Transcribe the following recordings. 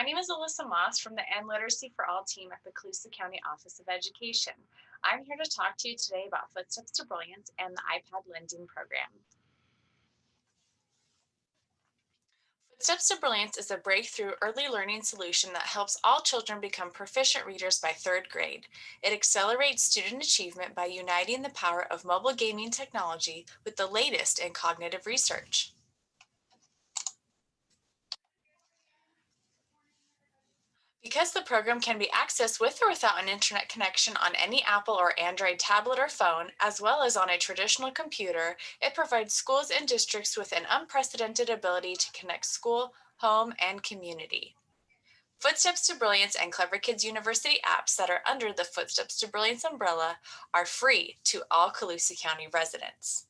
name is Alyssa Moss from the And Literacy for All team at the Colusa County Office of Education. I'm here to talk to you today about Footsteps to Brilliance and the iPad lending program. Footsteps to Brilliance is a breakthrough early learning solution that helps all children become proficient readers by third grade. It accelerates student achievement by uniting the power of mobile gaming technology with the latest in cognitive research. Because the program can be accessed with or without an internet connection on any Apple or Android tablet or phone, as well as on a traditional computer, it provides schools and districts with an unprecedented ability to connect school, home, and community. Footsteps to Brilliance and Clever Kids University apps that are under the Footsteps to Brilliance umbrella are free to all Colusa County residents.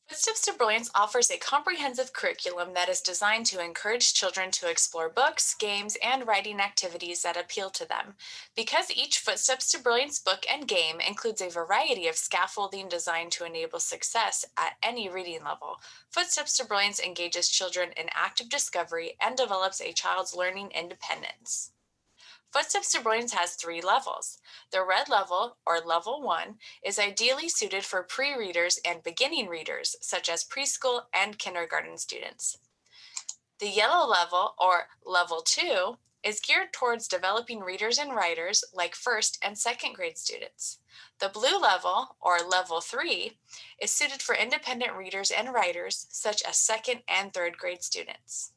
Footsteps to Brilliance offers a comprehensive curriculum that is designed to encourage children to explore books, games, and writing activities that appeal to them. Because each Footsteps to Brilliance book and game includes a variety of scaffolding designed to enable success at any reading level, Footsteps to Brilliance engages children in active discovery and develops a child's learning independence. Footsteps to Brilliance has 3 levels. The red level, or level 1, is ideally suited for pre-readers and beginning readers, such as preschool and kindergarten students. The yellow level, or level 2, is geared towards developing readers and writers like first and second grade students. The blue level, or level 3, is suited for independent readers and writers, such as second and third grade students.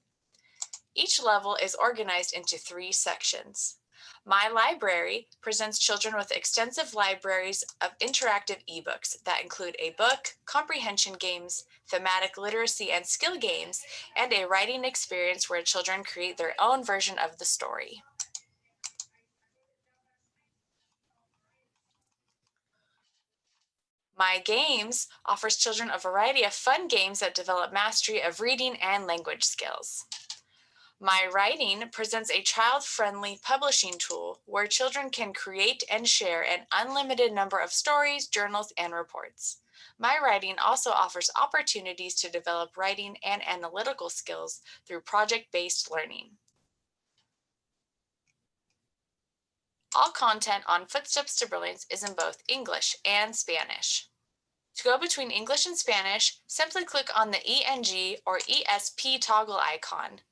Each level is organized into 3 sections. My Library presents children with extensive libraries of interactive ebooks that include a book, comprehension games, thematic literacy and skill games, and a writing experience where children create their own version of the story. My Games offers children a variety of fun games that develop mastery of reading and language skills. My Writing presents a child-friendly publishing tool where children can create and share an unlimited number of stories, journals, and reports. My Writing also offers opportunities to develop writing and analytical skills through project-based learning. All content on Footsteps to Brilliance is in both English and Spanish. To go between English and Spanish, simply click on the ENG or ESP toggle icon.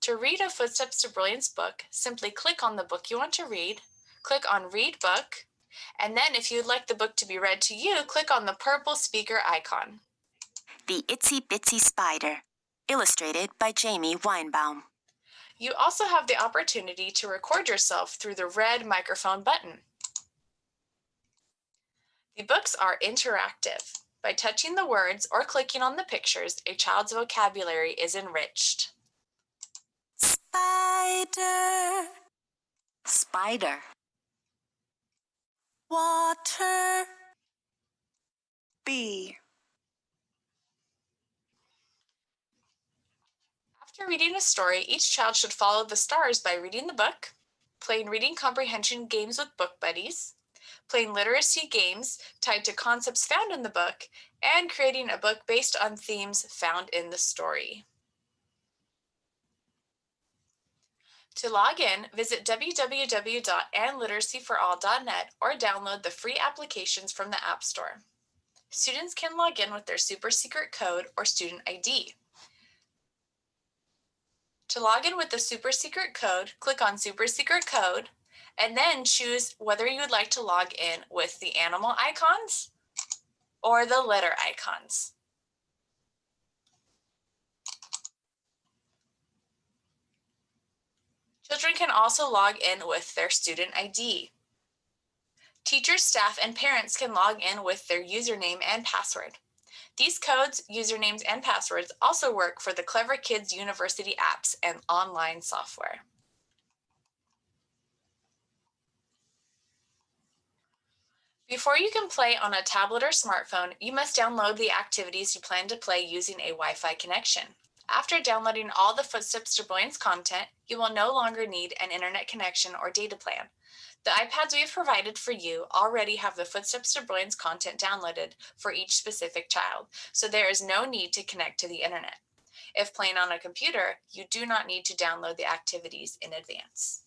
To read a Footsteps to Brilliance book, simply click on the book you want to read, click on Read Book, and then if you'd like the book to be read to you, click on the purple speaker icon. The Itsy Bitsy Spider, illustrated by Jamie Weinbaum. You also have the opportunity to record yourself through the red microphone button. The books are interactive. By touching the words or clicking on the pictures, a child's vocabulary is enriched. Spider, spider. Water, bee. After reading a story, each child should follow the stars by reading the book, playing reading comprehension games with book buddies, playing literacy games tied to concepts found in the book, and creating a book based on themes found in the story. To log in, visit www.andliteracyforall.net or download the free applications from the App Store. Students can log in with their super secret code or student ID. To log in with the super secret code, click on Super Secret Code, and then choose whether you would like to log in with the animal icons or the letter icons. Children can also log in with their student ID. Teachers, staff, and parents can log in with their username and password. These codes, usernames, and passwords also work for the Clever Kids University apps and online software. Before you can play on a tablet or smartphone, you must download the activities you plan to play using a Wi-Fi connection. After downloading all the Footsteps to Brilliance content, you will no longer need an internet connection or data plan. The iPads we have provided for you already have the Footsteps to Brilliance content downloaded for each specific child, so there is no need to connect to the internet. If playing on a computer, you do not need to download the activities in advance.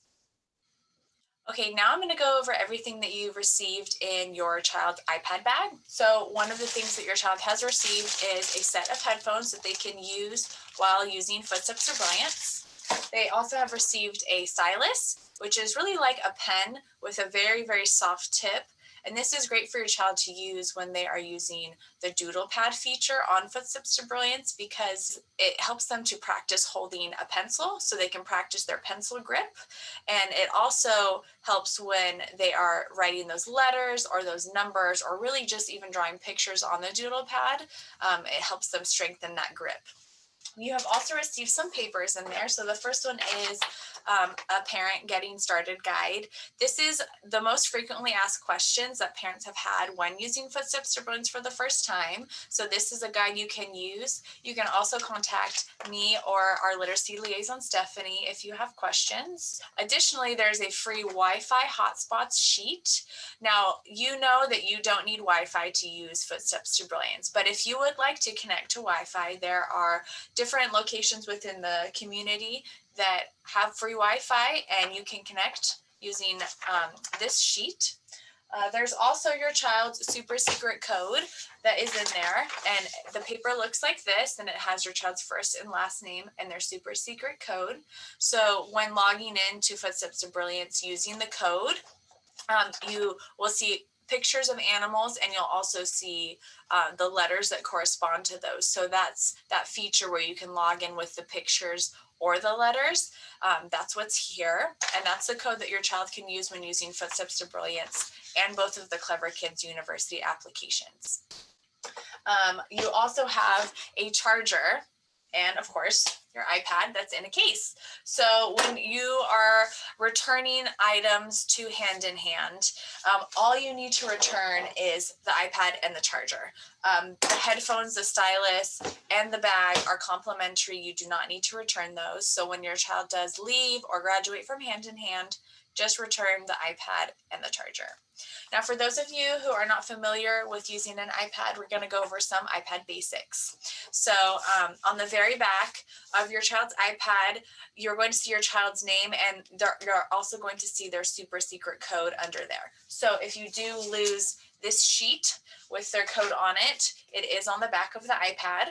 Okay, now I'm going to go over everything that you've received in your child's iPad bag. So one of the things that your child has received is a set of headphones that they can use while using Footsteps to Brilliance. They also have received a stylus, which is really like a pen with a very, very soft tip. And this is great for your child to use when they are using the doodle pad feature on Footsteps to Brilliance because it helps them to practice holding a pencil so they can practice their pencil grip. And it also helps when they are writing those letters or those numbers or really just even drawing pictures on the doodle pad. It helps them strengthen that grip. You have also received some papers in there. So the first one is a parent getting started guide. This is the most frequently asked questions that parents have had when using Footsteps to Brilliance for the first time. So this is a guide you can use. You can also contact me or our literacy liaison, Stephanie, if you have questions. Additionally, there's a free Wi-Fi hotspots sheet. Now, you know that you don't need Wi-Fi to use Footsteps to Brilliance, but if you would like to connect to Wi-Fi, there are different locations within the community that have free Wi-Fi, and you can connect using this sheet. There's also your child's super secret code that is in there, and the paper looks like this, and it has your child's first and last name and their super secret code. So when logging into Footsteps to Brilliance using the code, you will see pictures of animals, and you'll also see the letters that correspond to those. So that's that feature where you can log in with the pictures or the letters. That's what's here, and that's the code that your child can use when using Footsteps to Brilliance and both of the Clever Kids University applications. You also have a charger and, of course, your iPad that's in a case. So when you are returning items to Hand in Hand, all you need to return is the iPad and the charger. The headphones, the stylus, and the bag are complimentary. You do not need to return those. So when your child does leave or graduate from Hand in Hand, just return the iPad and the charger. Now, for those of you who are not familiar with using an iPad, we're going to go over some iPad basics. So on the very back of your child's iPad, you're going to see your child's name, and you're also going to see their super secret code under there. So if you do lose this sheet with their code on it, it is on the back of the iPad.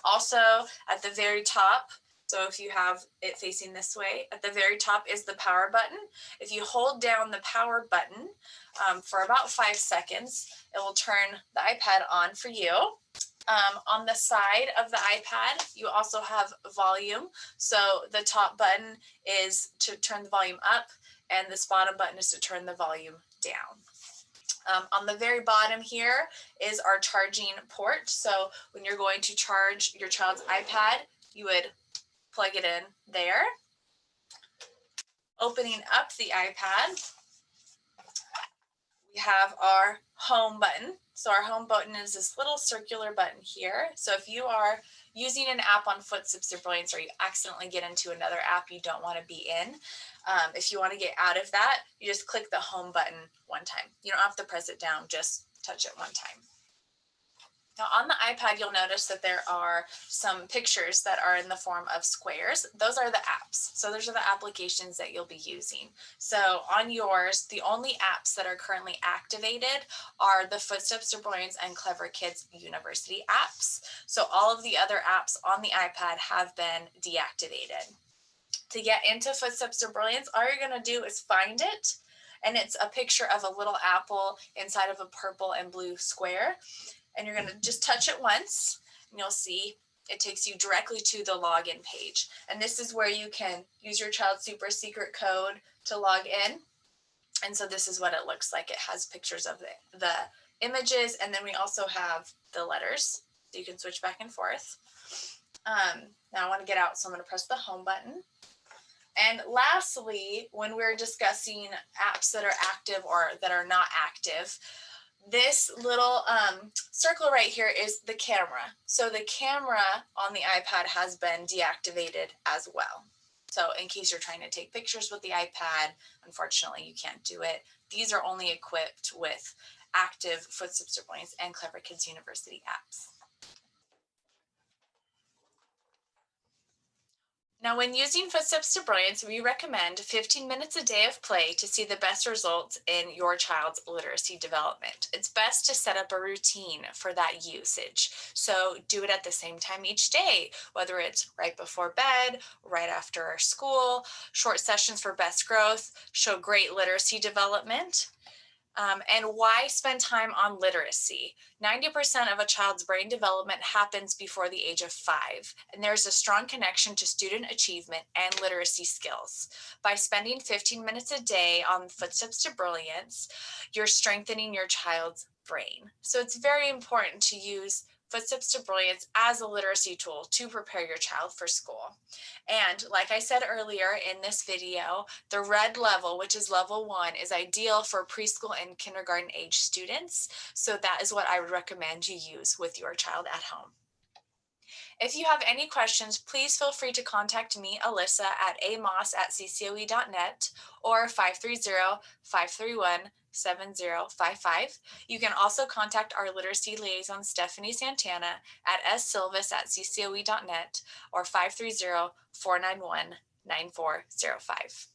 Also, at the very top, so if you have it facing this way, at the very top is the power button. If you hold down the power button for about 5 seconds, it will turn the iPad on for you. On the side of the iPad, you also have volume. So the top button is to turn the volume up, and this bottom button is to turn the volume down. On the very bottom here is our charging port. So when you're going to charge your child's iPad, you would plug it in there. Opening up the iPad, we have our home button. So our home button is this little circular button here. So if you are using an app on Footsteps to Brilliance, or you accidentally get into another app you don't want to be in, if you want to get out of that, you just click the home button one time. You don't have to press it down, just touch it one time. Now on the iPad, you'll notice that there are some pictures that are in the form of squares. Those are the apps. So those are the applications that you'll be using. So on yours, the only apps that are currently activated are the Footsteps to Brilliance and Clever Kids University apps. So all of the other apps on the iPad have been deactivated. To get into Footsteps to Brilliance, all you're going to do is find it, and it's a picture of a little apple inside of a purple and blue square. And you're going to just touch it once, and you'll see it takes you directly to the login page. And this is where you can use your child's super secret code to log in. And so this is what it looks like. It has pictures of the images, and then we also have the letters, so you can switch back and forth. Now I want to get out, so I'm going to press the home button. And lastly, when we're discussing apps that are active or that are not active, this little circle right here is the camera. So the camera on the iPad has been deactivated as well. So in case you're trying to take pictures with the iPad, unfortunately you can't do it. These are only equipped with active Footsteps to Brilliance and Clever Kids University apps. Now, when using Footsteps to Brilliance, we recommend 15 minutes a day of play to see the best results in your child's literacy development. It's best to set up a routine for that usage. So, do it at the same time each day, whether it's right before bed, right after school. Short sessions for best growth show great literacy development. And why spend time on literacy? 90% of a child's brain development happens before the age of 5, and there's a strong connection to student achievement and literacy skills. By spending 15 minutes a day on Footsteps to Brilliance, you're strengthening your child's brain. So it's very important to use Footsteps to Brilliance as a literacy tool to prepare your child for school. And like I said earlier in this video, the red level, which is level 1, is ideal for preschool and kindergarten age students. So that is what I would recommend you use with your child at home. If you have any questions, please feel free to contact me, Alyssa, at amos@ccoe.net or 530-531-7055. You can also contact our literacy liaison, Stephanie Santana, at ssilvis@ccoe.net or 530-491-9405.